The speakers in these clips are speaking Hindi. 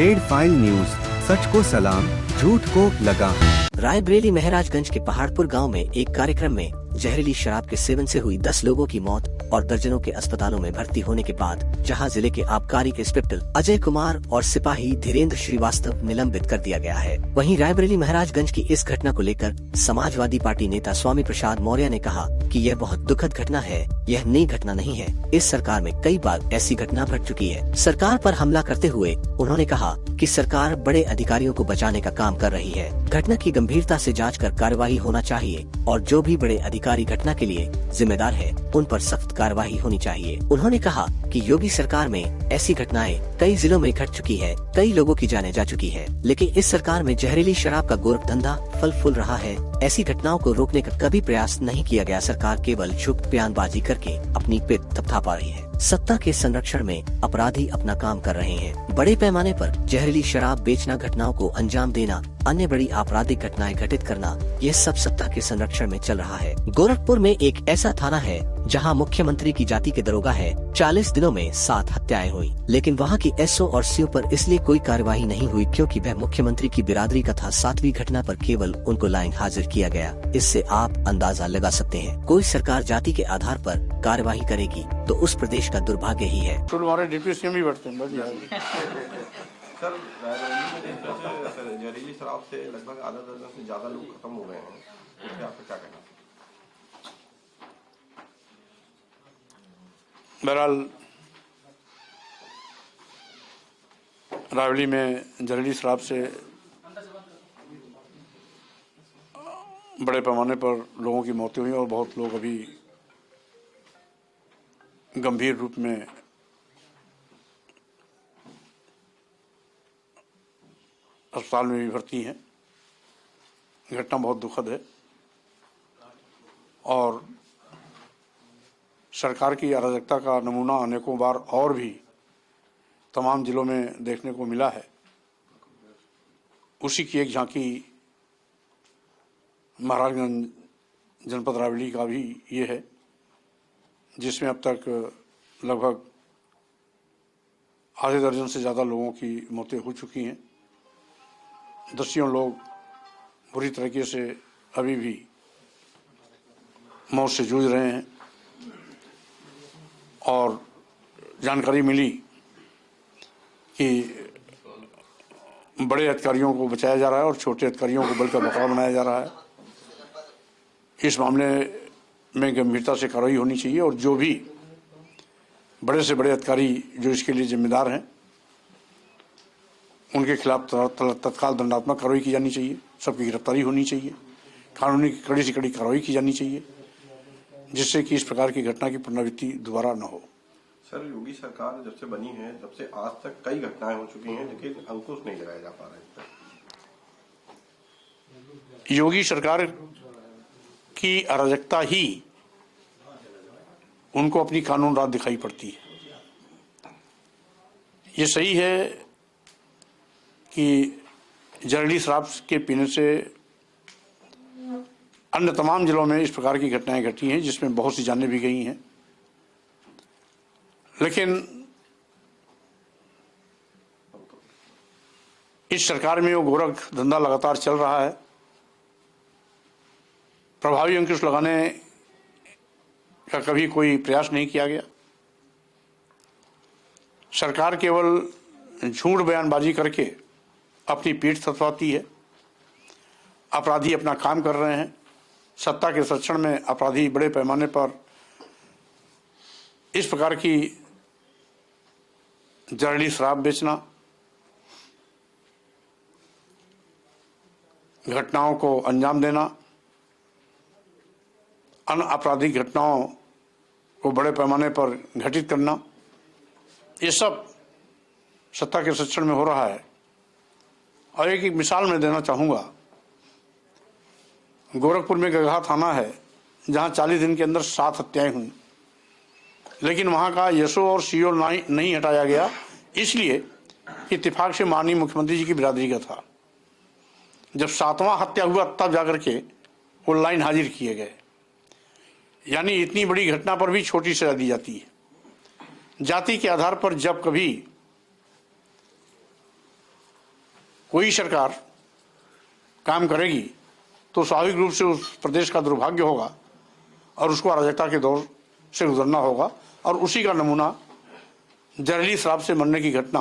रेड फाइल न्यूज, सच को सलाम, झूठ को लगाम। रायबरेली महाराजगंज के पहाड़पुर गांव में एक कार्यक्रम में जहरीली शराब के सेवन से हुई 10 लोगों की मौत और दर्जनों के अस्पतालों में भर्ती होने के बाद जहां जिले के आबकारी इंस्पेक्टर अजय कुमार और सिपाही धीरेन्द्र श्रीवास्तव निलंबित कर दिया गया है। वहीं रायबरेली महाराजगंज की इस घटना को लेकर समाजवादी पार्टी नेता स्वामी प्रसाद मौर्य ने कहा कि यह बहुत दुखद घटना है, यह नई घटना नहीं है। इस सरकार में कई बार ऐसी घटना घट चुकी है। सरकार पर हमला करते हुए उन्होंने कहा कि सरकार बड़े अधिकारियों को बचाने का काम कर रही है। घटना की गंभीरता से जांच कर कार्रवाई होना चाहिए और जो भी बड़े अधिकारी घटना के लिए जिम्मेदार है उन पर सख्त कार्रवाई होनी चाहिए। उन्होंने कहा कि योगी सरकार में ऐसी घटनाएं कई जिलों में घट चुकी है, कई लोगों की जानें जा चुकी है, लेकिन इस सरकार में जहरीली शराब का गोरख धंधा फल फूल रहा है। ऐसी घटनाओं को रोकने का कभी प्रयास नहीं किया गया। सरकार केवल झूठ बयानबाजी करके अपनी पिठ थपथपा रही है। सत्ता के संरक्षण में अपराधी अपना काम कर रहे हैं। बड़े पैमाने पर जहरीली शराब बेचना, घटनाओं को अंजाम देना, अन्य बड़ी आपराधिक घटनाएं घटित करना, ये सब सत्ता के संरक्षण में चल रहा है। गोरखपुर में एक ऐसा थाना है जहां मुख्यमंत्री की जाति के दरोगा है। 40 दिनों में 7 हत्याएं हुई, लेकिन वहां की एसओ और सीओ पर इसलिए कोई कार्यवाही नहीं हुई क्योंकि वह मुख्यमंत्री की बिरादरी का था। 7वीं घटना पर केवल उनको लाइन हाजिर किया गया। इससे आप अंदाजा लगा सकते हैं, कोई सरकार जाति के आधार पर कार्यवाही करेगी तो उस प्रदेश का दुर्भाग्य ही है। हमारे डिप्टी सीएम भी बढ़ते हैं। सर, जहरीली शराब से लगभग आधा दर्जन से ज्यादा लोग खत्म हो गए हैं, इससे आपका क्या कहना? बहरहाल रायबरेली में जहरीली शराब से बड़े पैमाने पर लोगों की मौतें हुई और बहुत लोग अभी गंभीर रूप में अस्पताल में भी भर्ती हैं। घटना बहुत दुखद है और सरकार की अराजकता का नमूना अनेकों बार और भी तमाम जिलों में देखने को मिला है। उसी की एक झांकी महाराजगंज जनपद रायबरेली का भी ये है, जिसमें अब तक लगभग आधे दर्जन से ज़्यादा लोगों की मौतें हो चुकी हैं। दसियों लोग बुरी तरीके से अभी भी मौत से जूझ रहे हैं और जानकारी मिली कि बड़े अधिकारियों को बचाया जा रहा है और छोटे अधिकारियों को बल का बकरा बनाया जा रहा है। इस मामले में गंभीरता से कार्रवाई होनी चाहिए और जो भी बड़े से बड़े अधिकारी जो इसके लिए जिम्मेदार हैं उनके खिलाफ तत्काल दंडात्मक कार्रवाई की जानी चाहिए। सबकी गिरफ्तारी होनी चाहिए, कानूनी कड़ी से कड़ी कार्रवाई की जानी चाहिए, जिससे कि इस प्रकार की घटना की पुनरावृत्ति दोबारा न हो। सर, योगी सरकार जब से बनी है तब से आज तक कई घटनाएं हो चुकी हैं, लेकिन अंकुश नहीं लगाया जा पा रहा है। योगी सरकार की अराजकता ही उनको अपनी कानून राज दिखाई पड़ती है। ये सही है कि जहरीली शराब के पीने से अन्य तमाम जिलों में इस प्रकार की घटनाएं घटी हैं, जिसमें बहुत सी जानें भी गई हैं, लेकिन इस सरकार में वो गोरख धंधा लगातार चल रहा है। प्रभावी अंकुश लगाने का कभी कोई प्रयास नहीं किया गया। सरकार केवल झूठ बयानबाजी करके अपनी पीठ थपथपाती है। अपराधी अपना काम कर रहे हैं। सत्ता के संरक्षण में अपराधी बड़े पैमाने पर इस प्रकार की जहरीली शराब बेचना, घटनाओं को अंजाम देना, अन्य आपराधिक घटनाओं को बड़े पैमाने पर घटित करना, ये सब सत्ता के संरक्षण में हो रहा है। और एक मिसाल मैं देना चाहूँगा। गोरखपुर में गगहा थाना है जहाँ 40 दिन के अंदर 7 हत्याएं हुई, लेकिन वहाँ का एसओ और सीओ नहीं हटाया गया, इसलिए इत्तेफाक से माननीय मुख्यमंत्री जी की बिरादरी का था। जब 7वां हत्या हुआ तब जाकर के वो लाइन हाजिर किए गए। यानी इतनी बड़ी घटना पर भी छोटी सजा दी जाती है। जाति के आधार पर जब कभी कोई सरकार काम करेगी तो स्वाभाविक रूप से उस प्रदेश का दुर्भाग्य होगा और उसको अराजकता के दौर से गुजरना होगा। और उसी का नमूना जहरीली शराब से मरने की घटना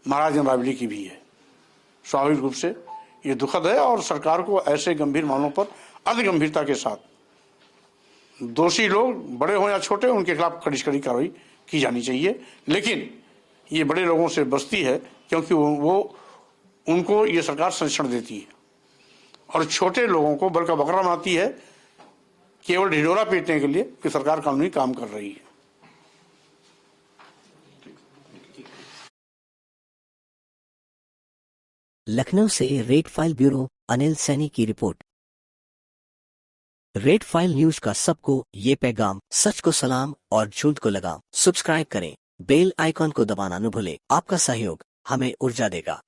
महाराज राबड़ी की भी है। स्वाभाविक रूप से ये दुखद है और सरकार को ऐसे गंभीर मामलों पर अति गंभीरता के साथ दोषी लोग बड़े हों या छोटे उनके खिलाफ कड़ी से कड़ी कार्रवाई की जानी चाहिए। लेकिन ये बड़े लोगों से बचती है क्योंकि वो उनको ये सरकार संरक्षण देती है और छोटे लोगों को बल का बकरा बनाती है केवल ढिढोरा पीटने के लिए कि सरकार कानूनी काम कर रही है। लखनऊ से red file bureau Anil Saini की रिपोर्ट। रेड फाइल न्यूज का सबको ये पैगाम, सच को सलाम और झूठ को लगाम। सब्सक्राइब करें, बेल आइकॉन को दबाना न भूलें। आपका सहयोग हमें ऊर्जा देगा।